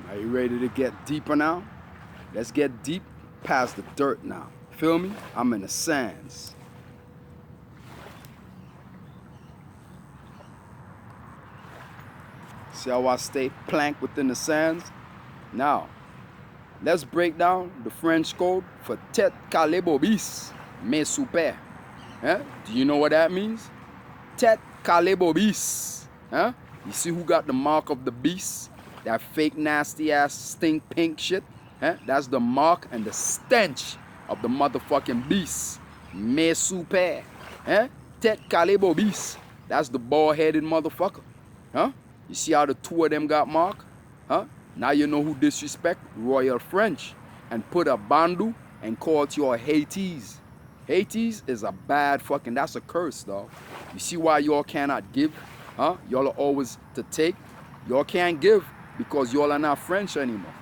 Are you ready to get deeper now? Let's get deep past the dirt now. Feel me? I'm in the sands. See how I stay planked within the sands? Now, let's break down the French code for tête calebo bis, mais super. Huh? Do you know what that means? Tête calebo bis. Huh? You see who got the mark of the beast? That fake nasty ass stink pink shit? Huh? That's the mark and the stench of the motherfucking beast. Mais super. Huh? Tête calebo bis. That's the bald headed motherfucker. Huh? You see how the two of them got marked? Huh? Now you know who disrespect Royal French and put a bandu and call it your Hades. Hades is a bad fucking, that's a curse, dog. You see why y'all cannot give? Huh? Y'all are always to take. Y'all can't give because y'all are not French anymore.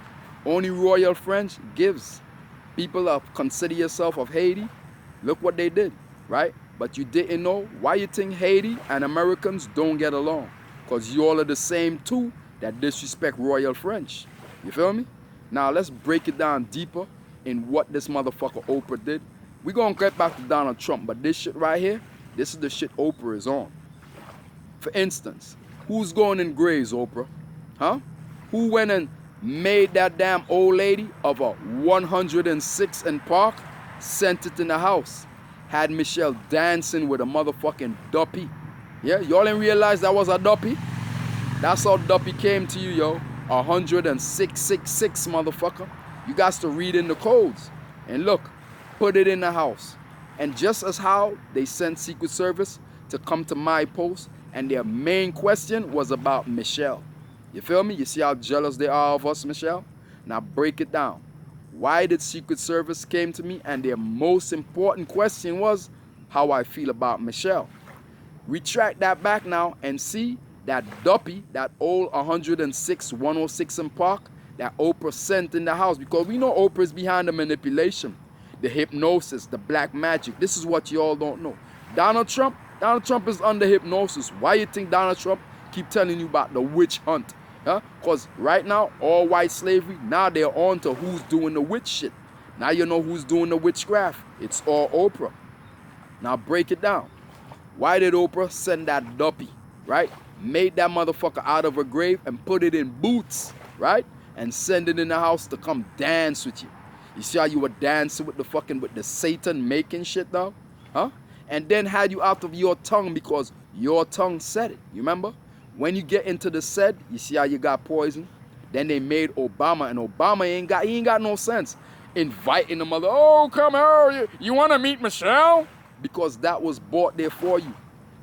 Only Royal French gives. People of consider yourself of Haiti. Look what they did, right? But you didn't know why you think Haiti and Americans don't get along. Because you all are the same two that disrespect Royal French. You feel me? Now let's break it down deeper in what this motherfucker Oprah did. We're gonna get back to Donald Trump, but this shit right here, this is the shit Oprah is on. For instance, who's going in graves, Oprah? Huh? Who went and made that damn old lady of a 106 in Park, sent it in the house, had Michelle dancing with a motherfucking duppy? Yeah, y'all didn't realize that was a duppy? That's how duppy came to you, yo. 10666, motherfucker. You got to read in the codes. And look, put it in the house. And just as how they sent Secret Service to come to my post, and their main question was about Michelle. You feel me? You see how jealous they are of us, Michelle? Now break it down. Why did Secret Service came to me and their most important question was how I feel about Michelle? Retract that back now and see that duppy, that old 106, 106 in Park, that Oprah sent in the house. Because we know Oprah's behind the manipulation, the hypnosis, the black magic. This is what you all don't know. Donald Trump is under hypnosis. Why you think Donald Trump keep telling you about the witch hunt? Huh? Because right now, all white slavery, now they're on to who's doing the witch shit. Now you know who's doing the witchcraft. It's all Oprah. Now break it down. Why did Oprah send that duppy, right? Made that motherfucker out of her grave and put it in boots, right? And send it in the house to come dance with you. You see how you were dancing with the Satan making shit, dog? Huh? And then had you out of your tongue because your tongue said it. You remember? When you get into the said, you see how you got poisoned? Then they made Obama, and Obama he ain't got no sense. Inviting the mother, oh, come here, you want to meet Michelle? Because that was bought there for you.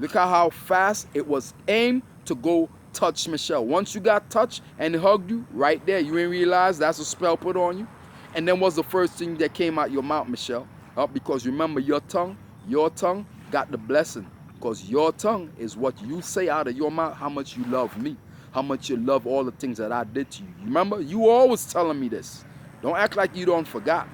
Look at how fast it was aimed to go touch Michelle. Once you got touched and hugged you, right there, you didn't realize that's a spell put on you. And then what's the first thing that came out your mouth, Michelle? Because remember, your tongue got the blessing. Because your tongue is what you say out of your mouth, how much you love me, how much you love all the things that I did to you. Remember, you always telling me this. Don't act like you don't forgot.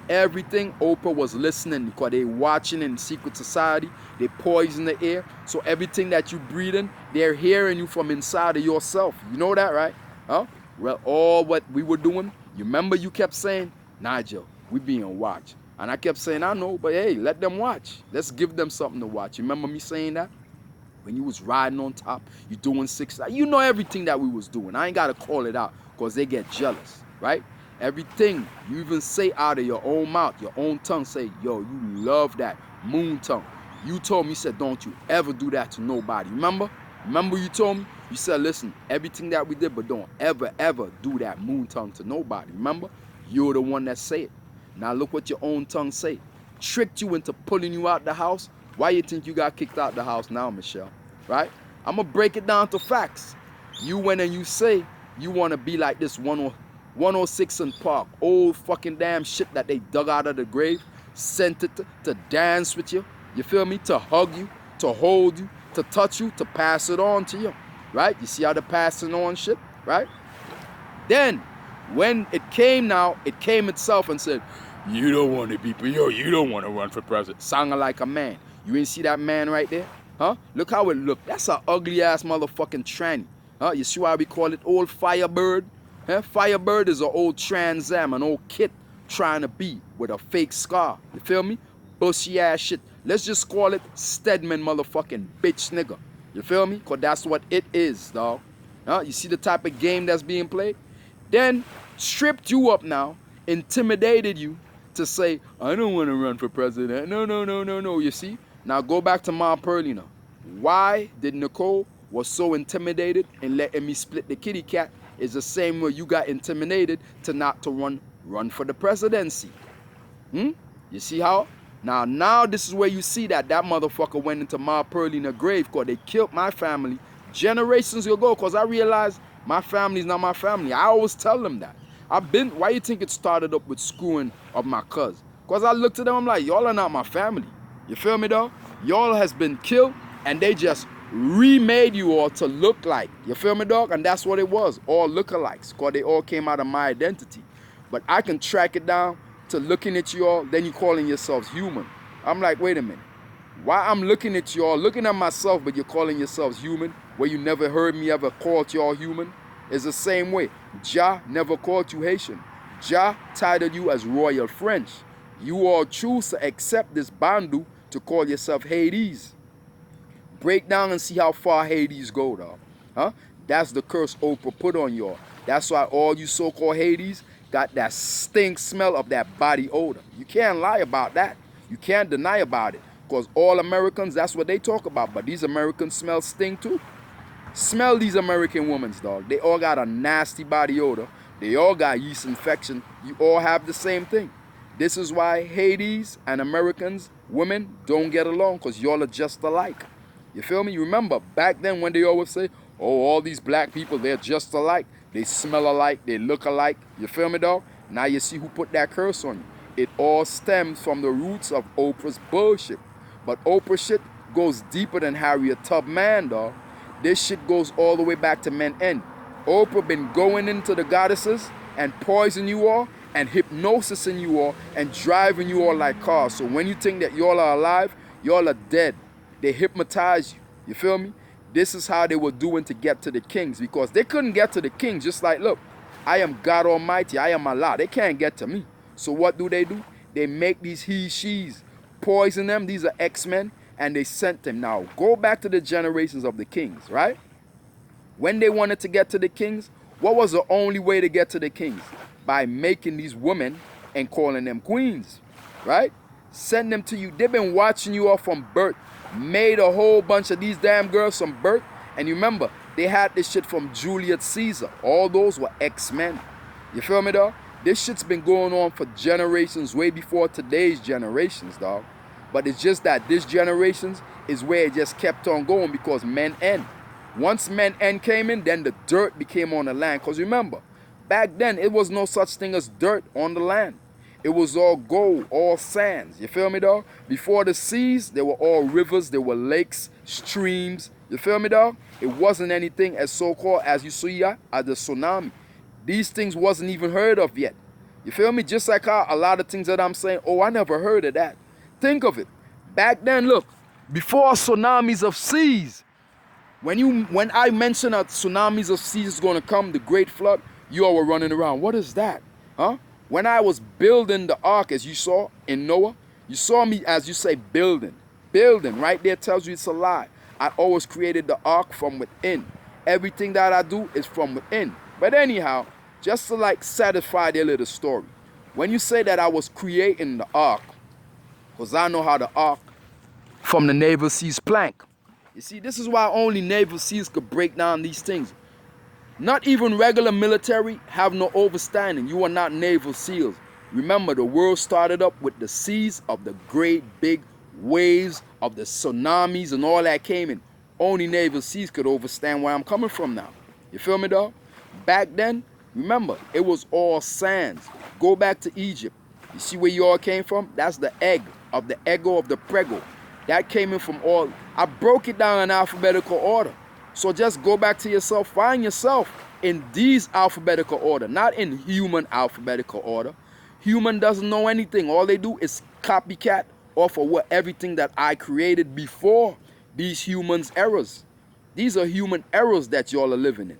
Everything Oprah was listening because they watching in secret society. They poison the air. So everything that you breathing, they're hearing you from inside of yourself. You know that, right? Huh? Well, all what we were doing, you remember you kept saying, Nigel, we being watched. And I kept saying, I know, but hey, let them watch. Let's give them something to watch. You remember me saying that? When you was riding on top, you doing 6, you know everything that we was doing. I ain't got to call it out because they get jealous, right? Everything you even say out of your own mouth, your own tongue, say, yo, you love that moon tongue. You told me, you said, don't you ever do that to nobody. Remember? Remember you told me? You said, listen, everything that we did, but don't ever, ever do that moon tongue to nobody. Remember? You're the one that say it. Now look what your own tongue say. Tricked you into pulling you out the house. Why you think you got kicked out the house now, Michelle? Right? I'm going to break it down to facts. You went and you say you want to be like this 106 in Park, old fucking damn shit that they dug out of the grave, sent it to dance with you, you feel me, to hug you, to hold you, to touch you, to pass it on to you, right? You see how the passing on shit, right? Then, when it came now, it came itself and said, you don't want to be, you don't want to run for president. Sounding like a man. You ain't see that man right there? Huh? Look how it looked. That's an ugly ass motherfucking tranny. Huh? You see why we call it old Firebird? Firebird is an old Trans Am, an old kid trying to be with a fake scar. You feel me? Bushy ass shit. Let's just call it Stedman motherfucking bitch nigga. You feel me? Because that's what it is, dog. You see the type of game that's being played? Then stripped you up now, intimidated you to say, I don't want to run for president. No, no, no, no, no. You see? Now go back to Ma Pearlie now. Why did Nicole was so intimidated in letting me split the kitty cat is the same way you got intimidated to not to run for the presidency. You see how? Now this is where you see that motherfucker went into Ma Pearlie in the grave because they killed my family generations ago, because I realized my family's not my family. I always tell them that. Why you think it started up with screwing of my cousin? Because I looked at them, I'm like, y'all are not my family. You feel me though? Y'all has been killed and they just remade you all to look like. You feel me, dog? And that's what it was. All lookalikes, because they all came out of my identity. But I can track it down to looking at you all, then you calling yourselves human. I'm like, wait a minute. Why I'm looking at you all, looking at myself, but you're calling yourselves human, where you never heard me ever call y'all human? It's the same way. Jah never called you Haitian. Jah titled you as Royal French. You all choose to accept this bandu to call yourself Hades. Break down and see how far Hades go, dog. That's the curse Oprah put on y'all. That's why all you so-called Hades got that stink smell of that body odor. You can't lie about that. You can't deny about it. Because all Americans, that's what they talk about. But these Americans smell stink too. Smell these American women, dog. They all got a nasty body odor. They all got yeast infection. You all have the same thing. This is why Hades and Americans, women, don't get along, because y'all are just alike. You feel me? You remember back then when they always say, oh, all these black people, they're just alike. They smell alike. They look alike. You feel me, dog? Now you see who put that curse on you. It all stems from the roots of Oprah's bullshit. But Oprah shit goes deeper than Harriet Tubman, dog. This shit goes all the way back to Men N. Oprah been going into the goddesses and poisoning you all and hypnosising you all and driving you all like cars. So when you think that y'all are alive, y'all are dead. They hypnotize you. You feel me? This is how they were doing to get to the kings, because they couldn't get to the king. Just like, look, I am God Almighty. I am Allah. They can't get to me. So what do? They make these he-she's, poison them. These are X-Men, and they sent them. Now, go back to the generations of the kings, right? When they wanted to get to the kings, what was the only way to get to the kings? By making these women and calling them queens, right? Send them to you. They've been watching you all from birth. Made a whole bunch of these damn girls from birth. And you remember, they had this shit from Julius Caesar. All those were X-Men. You feel me, dog? This shit's been going on for generations, way before today's generations, dog. But it's just that this generations is where it just kept on going, because Men N. Once Men N came in, then the dirt became on the land. Because remember, back then, it was no such thing as dirt on the land. It was all gold, all sands. You feel me, dog? Before the seas, there were all rivers, there were lakes, streams. You feel me, dog? It wasn't anything as so-called, as you see, as the tsunami. These things wasn't even heard of yet. You feel me? Just like how a lot of things that I'm saying, oh, I never heard of that. Think of it. Back then, look, before tsunamis of seas, when I mentioned that tsunamis of seas is going to come, the great flood, you all were running around. What is that? When I was building the ark, as you saw in Noah, you saw me, as you say, building. Building, right there tells you it's a lie. I always created the ark from within. Everything that I do is from within. But anyhow, just to like satisfy their little story. When you say that I was creating the ark, because I know how the ark from the Naval Seas plank. You see, this is why only Naval Seas could break down these things. Not even regular military have no overstanding. You are not Naval SEALs. Remember, the world started up with the seas of the great big waves of the tsunamis and all that came in. Only Naval Seas could overstand where I'm coming from now. You feel me, dog? Back then, remember, it was all sands. Go back to Egypt. You see where you all came from? That's the egg of the ego of the prego. That came in from all. I broke it down in alphabetical order. So just go back to yourself, find yourself in these alphabetical order, not in human alphabetical order. Human doesn't know anything. All they do is copycat off of everything that I created before these humans' errors. These are human errors that y'all are living in.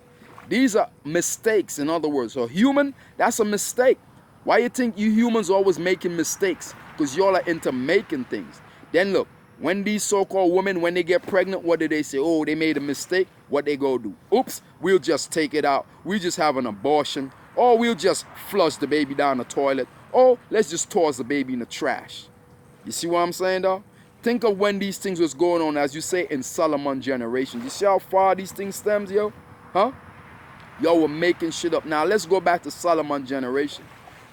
These are mistakes, in other words. So human, that's a mistake. Why you think you humans always making mistakes? Because y'all are into making things. Then look, when these so-called women, when they get pregnant, what do they say? Oh, they made a mistake. What they go do? Oops, we'll just take it out. We just have an abortion. Or we'll just flush the baby down the toilet. Or let's just toss the baby in the trash. You see what I'm saying, dog? Think of when these things was going on, as you say, in Solomon generation. You see how far these things stems, yo? Huh? Y'all were making shit up. Now, let's go back to Solomon generation.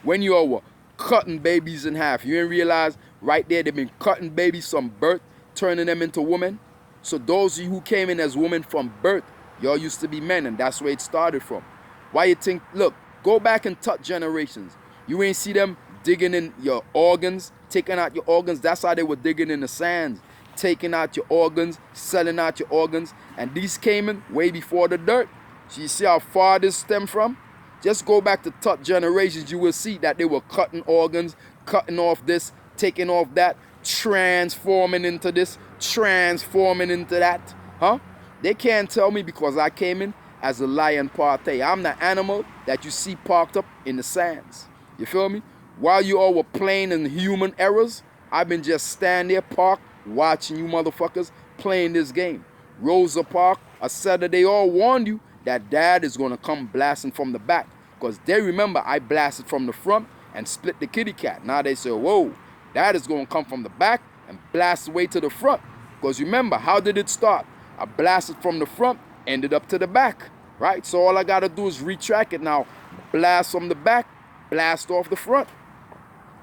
When y'all were cutting babies in half. You didn't realize right there they've been cutting babies from birth, turning them into women. So those of you who came in as women from birth, y'all used to be men, and that's where it started from. Why you think, look, go back and touch generations. You ain't see them digging in your organs, taking out your organs. That's how they were digging in the sands, taking out your organs, selling out your organs. And these came in way before the dirt. So you see how far this stemmed from? Just go back to touch generations. You will see that they were cutting organs, cutting off this, taking off that, transforming into this, transforming into that. Huh? They can't tell me because I came in as a lion partay. I'm the animal that you see parked up in the sands. You feel me? While you all were playing in human errors, I've been just standing there parked, watching you motherfuckers playing this game. Rosa Parks, I said that they all warned you that dad is going to come blasting from the back. Because they remember I blasted from the front and split the kitty cat. Now they say, whoa, dad is going to come from the back and blast away to the front. Because remember, how did it start? I blasted from the front, ended up to the back. Right? So all I got to do is retract it now. Blast from the back, blast off the front.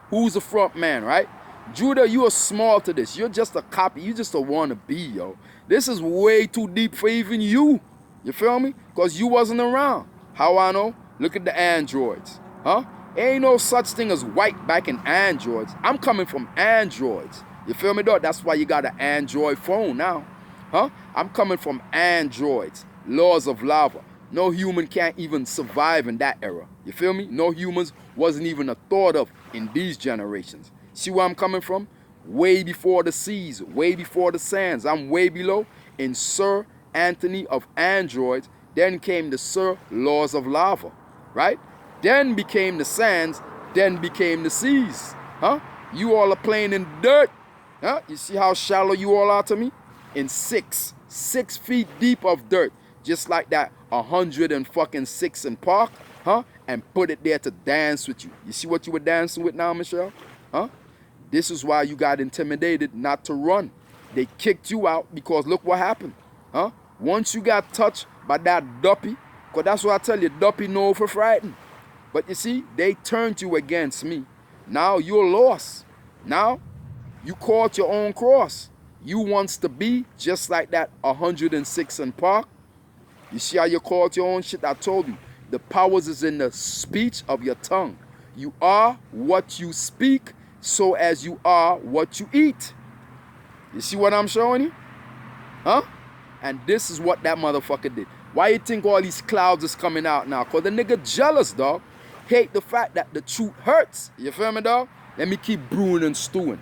Who's the front man, right? Judah, you are small to this. You're just a copy. You just a wannabe, yo. This is way too deep for even you. You feel me? Because you wasn't around. How I know? Look at the androids. Huh? Ain't no such thing as white back in androids. I'm coming from androids. You feel me, dog? That's why you got an Android phone now. Huh? I'm coming from androids. Laws of lava. No human can't even survive in that era. You feel me? No humans wasn't even a thought of in these generations. See where I'm coming from? Way before the seas, way before the sands. I'm way below in Sir Anthony of Androids. Then came the Sir Laws of Lava, right? Then became the sands, then became the seas. Huh? You all are playing in dirt. Huh? You see how shallow you all are to me? In 6 feet deep of dirt. Just like that 106 in Park, huh? And put it there to dance with you. You see what you were dancing with now, Michelle? Huh? This is why you got intimidated not to run. They kicked you out because look what happened. Huh? Once you got touched by that duppy, because that's what I tell you, duppy know for frightened. But you see, they turned you against me. Now you're lost. Now you caught your own cross. You wants to be just like that 106 in Park. You see how you caught your own shit? I told you, the powers is in the speech of your tongue. You are what you speak, so as you are what you eat. You see what I'm showing you? Huh? And this is what that motherfucker did. Why you think all these clouds is coming out now? Because the nigga jealous, dog. Hate the fact that the truth hurts. You feel me, dog? Let me keep brewing and stewing.